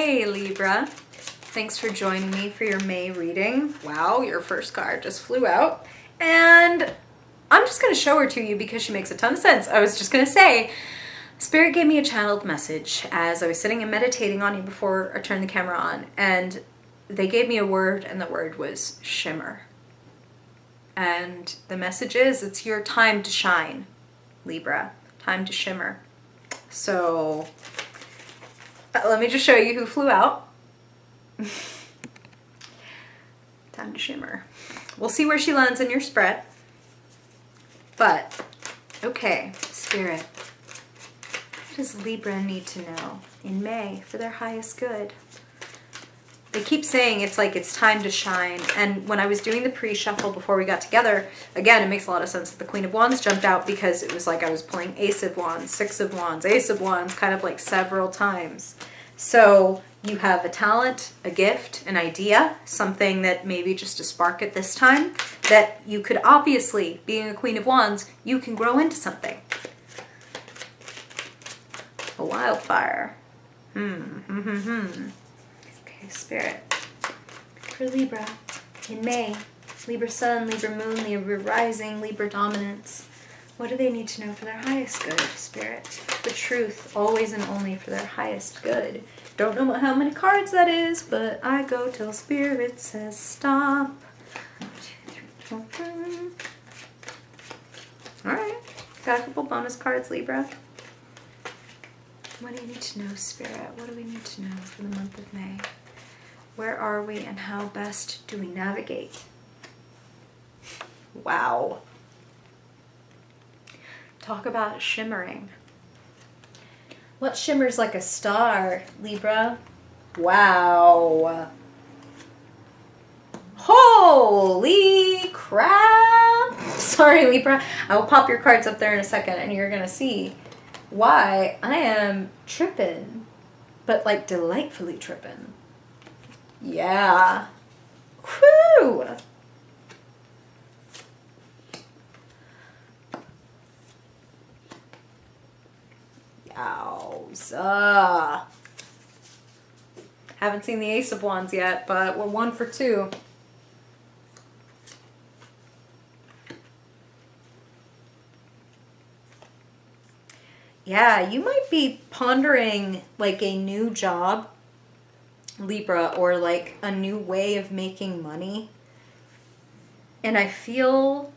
Hey Libra, thanks for joining me for your May reading. Wow, your first card just flew out. And I'm just going to show her to you because she makes a ton of sense. I was just going to say, Spirit gave me a channeled message as I was sitting and meditating on you before I turned the camera on. And they gave me a word, and the word was shimmer. And the message is, it's your time to shine, Libra. Time to shimmer. So let me just show you who flew out. Time to shimmer. We'll see where she lands in your spread. But, okay, Spirit. What does Libra need to know in May for their highest good? They keep saying it's like it's time to shine. And when I was doing the pre-shuffle before we got together, again, it makes a lot of sense that the Queen of Wands jumped out because it was like I was pulling Ace of Wands, Six of Wands, Ace of Wands, kind of like several times. So you have a talent, a gift, an idea, something that maybe just a spark at this time that you could obviously, being a Queen of Wands, you can grow into something. A wildfire. Okay, Spirit. For Libra in May, Libra Sun, Libra Moon, Libra Rising, Libra Dominance. What do they need to know for their highest good, Spirit? The truth, always and only for their highest good. Don't know how many cards that is, but I go till Spirit says stop. 1, 2, 3, 4. Alright, got a couple bonus cards, Libra. What do you need to know, Spirit? What do we need to know for the month of May? Where are we and how best do we navigate? Wow. Talk about shimmering. What shimmers like a star, Libra? Wow. Holy crap. Sorry, Libra. I will pop your cards up there in a second and you're going to see why I am tripping, but like delightfully tripping. Yeah. Whew. Yowza. Haven't seen the Ace of Wands yet, but we're 1 for 2. Yeah, you might be pondering like a new job, Libra, or like a new way of making money. And I feel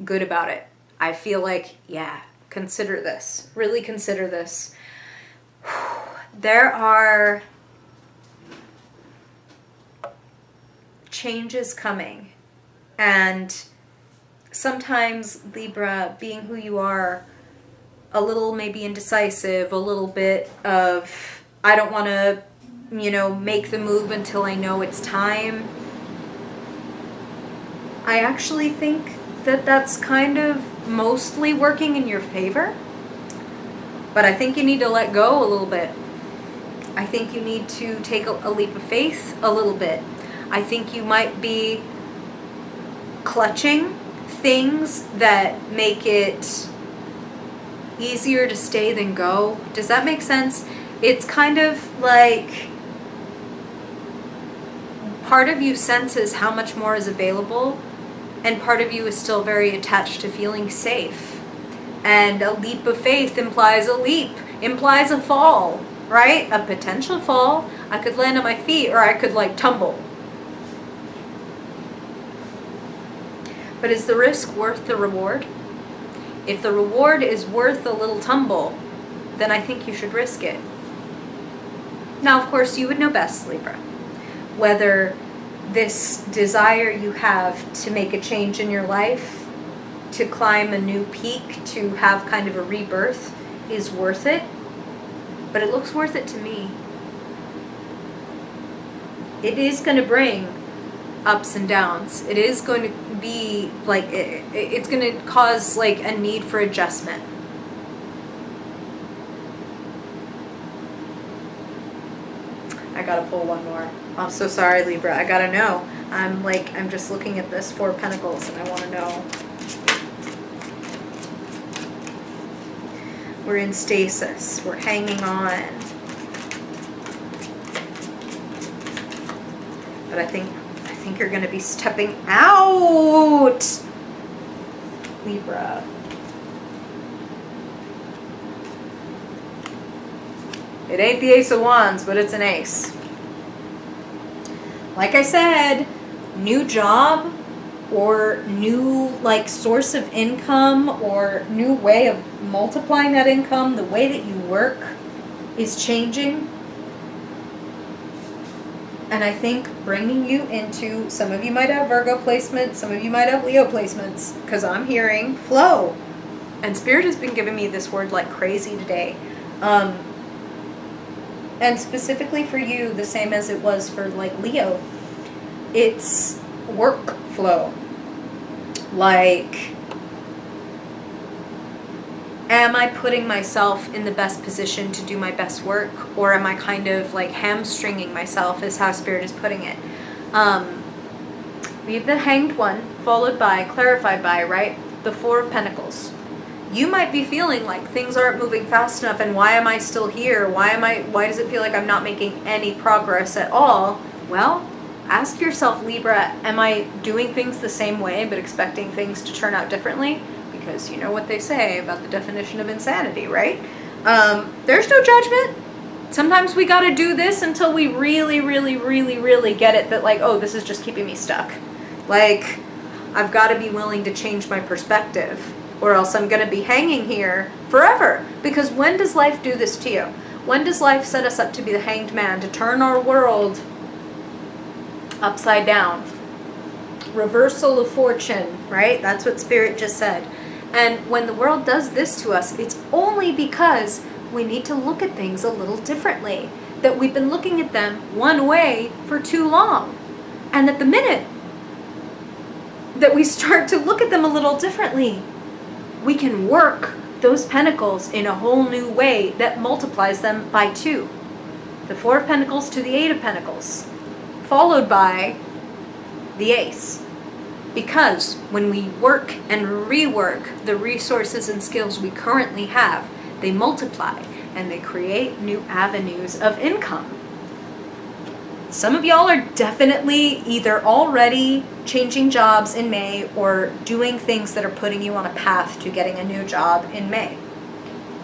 good about it. I feel like, yeah, consider this. Really consider this. There are changes coming. And sometimes, Libra, being who you are, a little maybe indecisive, a little bit of, I don't want to, you know, make the move until I know it's time. I actually think that that's kind of mostly working in your favor. But I think you need to let go a little bit. I think you need to take a leap of faith a little bit. I think you might be clutching things that make it easier to stay than go. Does that make sense? It's kind of like part of you senses how much more is available, and part of you is still very attached to feeling safe. And a leap of faith implies a leap, implies a fall, right? A potential fall. I could land on my feet or I could like tumble. But is the risk worth the reward? If the reward is worth a little tumble, then I think you should risk it. Now, of course, you would know best, Libra, whether this desire you have to make a change in your life, to climb a new peak, to have kind of a rebirth, is worth it. But it looks worth it to me. It is going to bring ups and downs. It is going to be like, it's going to cause like a need for adjustment. I gotta pull one more. I'm so sorry, Libra. I gotta know. I'm just looking at this 4 of Pentacles and I want to know. We're in stasis. We're hanging on. But I think you're going to be stepping out, Libra. It ain't the Ace of Wands, but it's an ace. Like I said, new job or new like source of income or new way of multiplying that income, the way that you work is changing. And I think bringing you into, some of you might have Virgo placements, some of you might have Leo placements, because I'm hearing flow. And Spirit has been giving me this word like crazy today. And specifically for you, the same as it was for like Leo, it's workflow. Like, am I putting myself in the best position to do my best work? Or am I kind of like hamstringing myself, is how Spirit is putting it. We have the Hanged One, followed by, clarified by, right? The Four of Pentacles. You might be feeling like things aren't moving fast enough, and why am I still here? Why does it feel like I'm not making any progress at all? Well, ask yourself, Libra, am I doing things the same way but expecting things to turn out differently? Because you know what they say about the definition of insanity, right? There's no judgment. Sometimes we got to do this until we really, really, really, really get it that like, oh, this is just keeping me stuck. Like, I've got to be willing to change my perspective, or else I'm going to be hanging here forever. Because when does life do this to you? When does life set us up to be the hanged man, to turn our world upside down? Reversal of fortune, right? That's what Spirit just said. And when the world does this to us, it's only because we need to look at things a little differently. That we've been looking at them one way for too long. And that the minute that we start to look at them a little differently, we can work those pentacles in a whole new way that multiplies them by 2. The Four of Pentacles to the Eight of Pentacles, followed by the Ace. Because when we work and rework the resources and skills we currently have, they multiply and they create new avenues of income. Some of y'all are definitely either already changing jobs in May or doing things that are putting you on a path to getting a new job in May.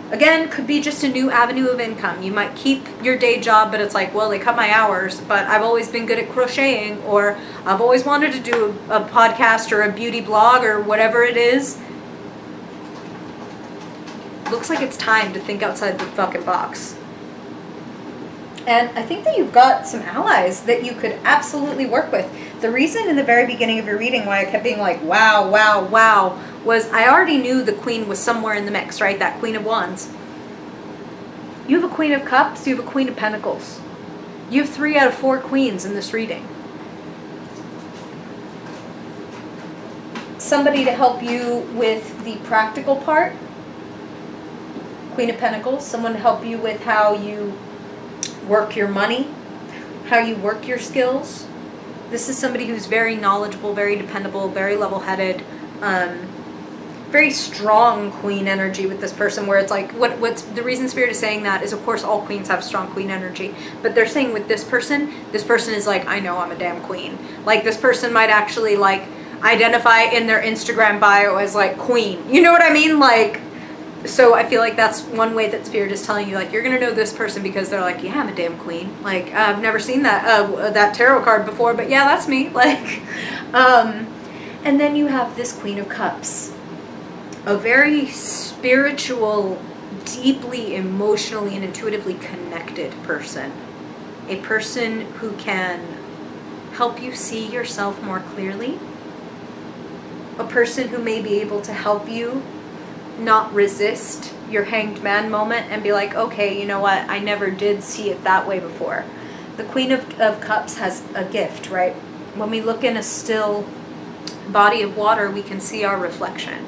Again, could be just a new avenue of income. You might keep your day job, but it's like, well, they cut my hours, but I've always been good at crocheting, or I've always wanted to do a podcast or a beauty blog or whatever it is. Looks like it's time to think outside the fucking box. And I think that you've got some allies that you could absolutely work with. The reason in the very beginning of your reading why I kept being like, wow, wow, wow, was I already knew the Queen was somewhere in the mix, right? That Queen of Wands. You have a Queen of Cups, you have a Queen of Pentacles. You have 3 out of 4 queens in this reading. Somebody to help you with the practical part. Queen of Pentacles. Someone to help you with how you work your money, how you work your skills. This is somebody who's very knowledgeable, very dependable, very level-headed, very strong queen energy with this person, where it's like, what's the reason Spirit is saying that is, of course, all queens have strong queen energy, but they're saying with this person is like, I know I'm a damn queen. Like, this person might actually, like, identify in their Instagram bio as, like, queen. You know what I mean? Like, so I feel like that's one way that Spirit is telling you, like, you're gonna know this person because they're like, yeah, I'm a damn queen. Like, I've never seen that tarot card before, but yeah, that's me. Like, and then you have this Queen of Cups, a very spiritual, deeply emotionally and intuitively connected person, a person who can help you see yourself more clearly, a person who may be able to help you not resist your hanged man moment and be like, okay, you know what, I never did see it that way before. The Queen of Cups has a gift, right? When we look in a still body of water, we can see our reflection.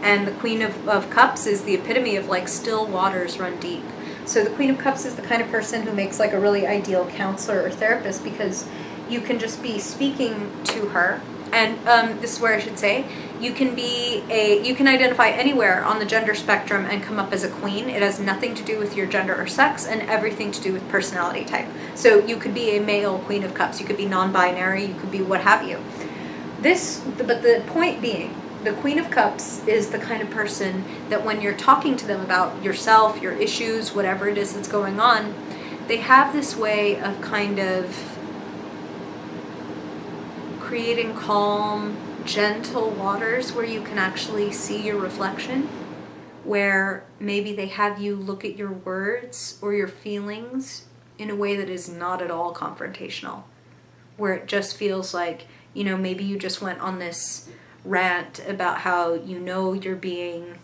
And the Queen of Cups is the epitome of, like, still waters run deep. So the Queen of Cups is the kind of person who makes, like, a really ideal counselor or therapist, because you can just be speaking to her And this is where I should say, you can identify anywhere on the gender spectrum and come up as a queen. It has nothing to do with your gender or sex and everything to do with personality type. So you could be a male Queen of Cups, you could be non-binary, you could be what have you. But the point being, the Queen of Cups is the kind of person that when you're talking to them about yourself, your issues, whatever it is that's going on, they have this way of kind of creating calm, gentle waters where you can actually see your reflection, where maybe they have you look at your words or your feelings in a way that is not at all confrontational, where it just feels like, you know, maybe you just went on this rant about how, you know, you're being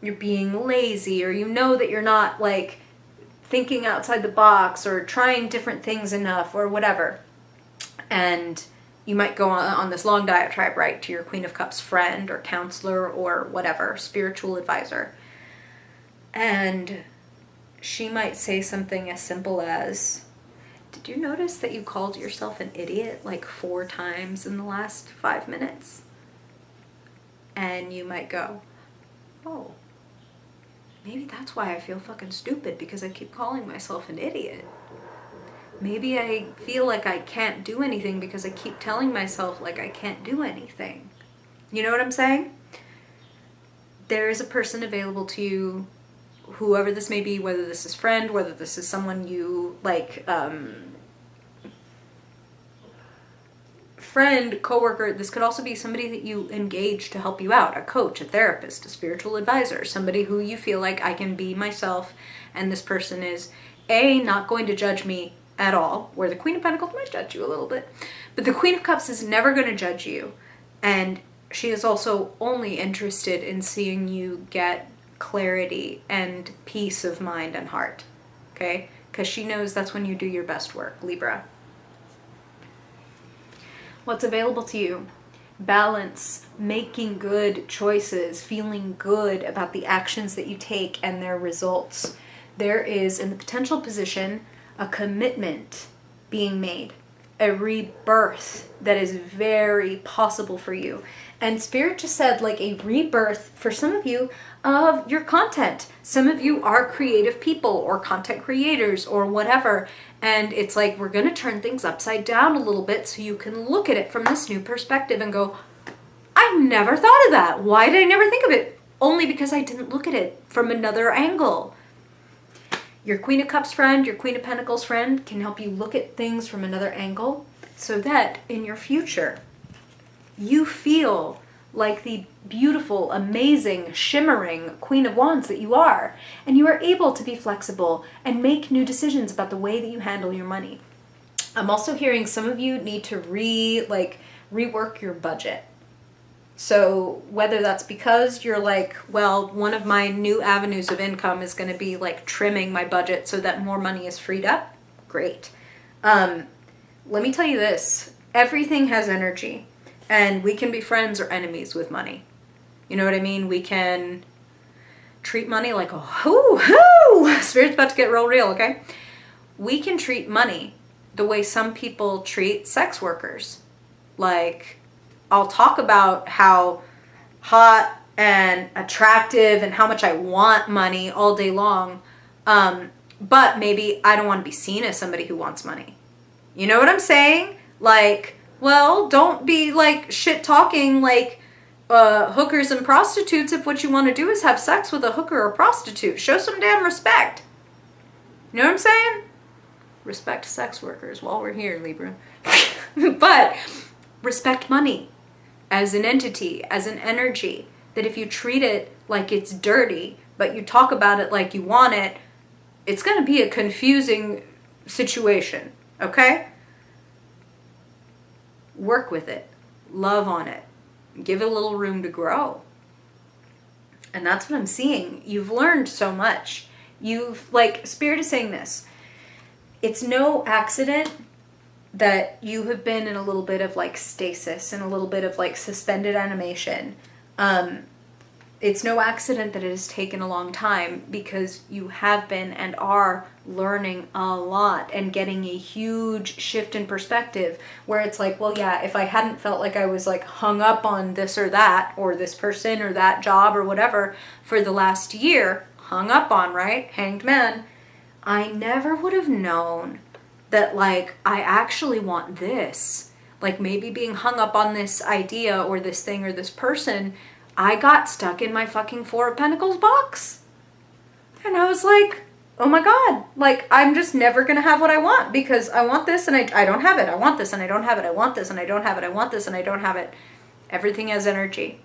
lazy, or you know that you're not like thinking outside the box or trying different things enough or whatever. And you might go on this long diatribe, right, to your Queen of Cups friend or counselor or whatever, spiritual advisor. And she might say something as simple as, did you notice that you called yourself an idiot like 4 times in the last 5 minutes? And you might go, oh, maybe that's why I feel fucking stupid, because I keep calling myself an idiot. Maybe I feel like I can't do anything because I keep telling myself like I can't do anything. You know what I'm saying? There is a person available to you, whoever this may be, whether this is friend, whether this is someone you like, friend, coworker. This could also be somebody that you engage to help you out, a coach, a therapist, a spiritual advisor, somebody who you feel like I can be myself, and this person is not going to judge me at all, where the Queen of Pentacles might judge you a little bit, but the Queen of Cups is never going to judge you, and she is also only interested in seeing you get clarity and peace of mind and heart, okay? Because she knows that's when you do your best work, Libra. What's available to you? Balance, making good choices, feeling good about the actions that you take and their results. There is, in the potential position, a commitment being made, a rebirth that is very possible for you. And Spirit just said, like, a rebirth for some of you of your content. Some of you are creative people or content creators or whatever. And it's like, we're going to turn things upside down a little bit so you can look at it from this new perspective and go, I never thought of that. Why did I never think of it? Only because I didn't look at it from another angle. Your Queen of Cups friend, your Queen of Pentacles friend can help you look at things from another angle so that in your future, you feel like the beautiful, amazing, shimmering Queen of Wands that you are. And you are able to be flexible and make new decisions about the way that you handle your money. I'm also hearing some of you need to rework your budget. So whether that's because you're like, well, one of my new avenues of income is going to be like trimming my budget so that more money is freed up. Great. Let me tell you this. Everything has energy. And we can be friends or enemies with money. You know what I mean? We can treat money like, Spirit's about to get real, okay? We can treat money the way some people treat sex workers. Like, I'll talk about how hot and attractive and how much I want money all day long. But maybe I don't want to be seen as somebody who wants money. You know what I'm saying? Like, well, don't be like shit talking like hookers and prostitutes if what you want to do is have sex with a hooker or prostitute. Show some damn respect. You know what I'm saying? Respect sex workers while we're here, Libra. But respect money as an entity, as an energy, that if you treat it like it's dirty, but you talk about it like you want it, it's going to be a confusing situation, okay? Work with it. Love on it. Give it a little room to grow. And that's what I'm seeing. You've learned so much. Spirit is saying this. It's no accident that you have been in a little bit of like stasis and a little bit of like suspended animation. It's no accident that it has taken a long time, because you have been and are learning a lot and getting a huge shift in perspective, where it's like, well, yeah, if I hadn't felt like I was like hung up on this or that, or this person or that job or whatever for the last year, hung up on, right? Hanged man. I never would have known that, like, I actually want this. Like, maybe being hung up on this idea or this thing or this person, I got stuck in my fucking Four of Pentacles box. And I was like, oh my God, like, I'm just never going to have what I want, because I want this and I don't have it. I want this and I don't have it. I want this and I don't have it. I want this and I don't have it. Everything has energy.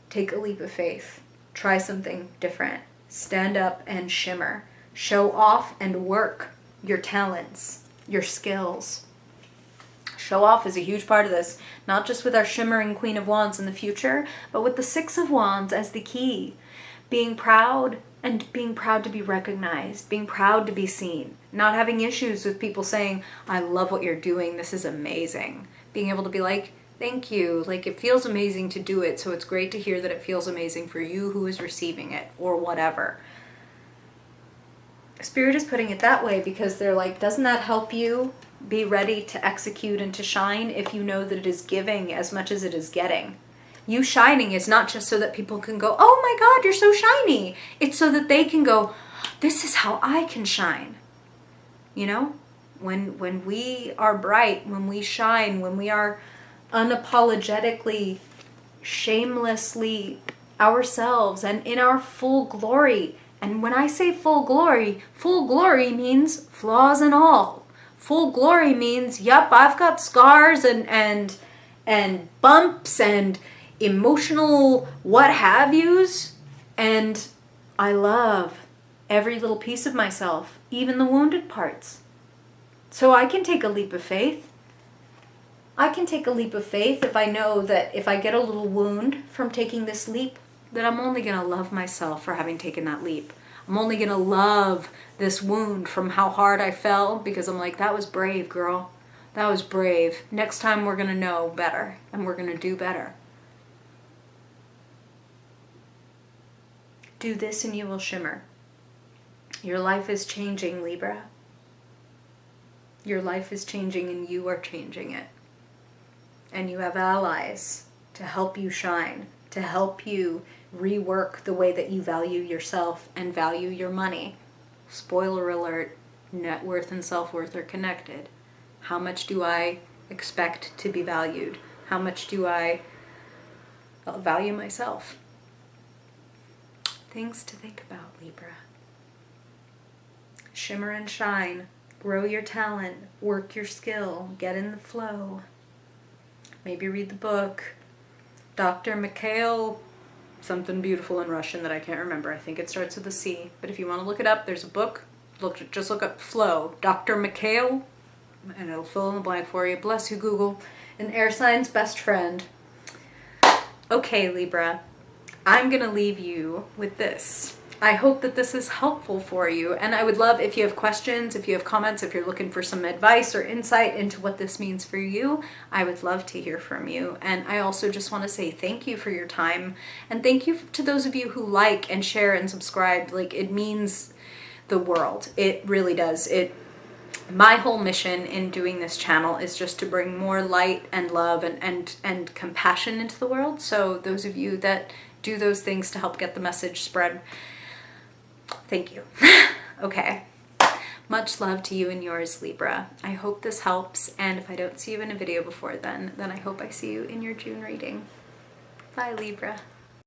Take a leap of faith. Try something different. Stand up and shimmer. Show off and work your talents, your skills. Show off is a huge part of this, not just with our shimmering Queen of Wands in the future, but with the Six of Wands as the key. Being proud, and being proud to be recognized, being proud to be seen, not having issues with people saying, I love what you're doing, this is amazing. Being able to be like, thank you, like, it feels amazing to do it, so it's great to hear that it feels amazing for you who is receiving it, or whatever. Spirit is putting it that way because they're like, doesn't that help you be ready to execute and to shine if you know that it is giving as much as it is getting? You shining is not just so that people can go, oh my God, you're so shiny. It's so that they can go, this is how I can shine. You know, when we are bright, when we shine, when we are unapologetically, shamelessly ourselves and in our full glory. And when I say full glory means flaws and all. Full glory means, yep, I've got scars and bumps and emotional what have yous, and I love every little piece of myself, even the wounded parts. So I can take a leap of faith. I can take a leap of faith if I know that if I get a little wound from taking this leap, that I'm only going to love myself for having taken that leap. I'm only going to love this wound from how hard I fell, because I'm like, that was brave, girl. That was brave. Next time we're going to know better and we're going to do better. Do this and you will shimmer. Your life is changing, Libra. Your life is changing and you are changing it. And you have allies to help you shine, to help you rework the way that you value yourself and value your money. Spoiler alert, net worth and self-worth are connected. How much do I expect to be valued? How much do I value myself? Things to think about, Libra. Shimmer and shine. Grow your talent. Work your skill. Get in the flow. Maybe read the book. Dr. Mikhail, something beautiful in Russian that I can't remember. I think it starts with a C. But if you want to look it up, there's a book. Just look up Flow. Dr. Mikhail, and it'll fill in the blank for you. Bless you, Google. An air sign's best friend. Okay, Libra. I'm going to leave you with this. I hope that this is helpful for you, and I would love if you have questions, if you have comments, if you're looking for some advice or insight into what this means for you, I would love to hear from you. And I also just want to say thank you for your time, and thank you to those of you who like and share and subscribe. Like, it means the world. It really does. My whole mission in doing this channel is just to bring more light and love and compassion into the world. So those of you that do those things to help get the message spread, thank you. Okay. Much love to you and yours, Libra. I hope this helps, and if I don't see you in a video before then I hope I see you in your June reading. Bye, Libra.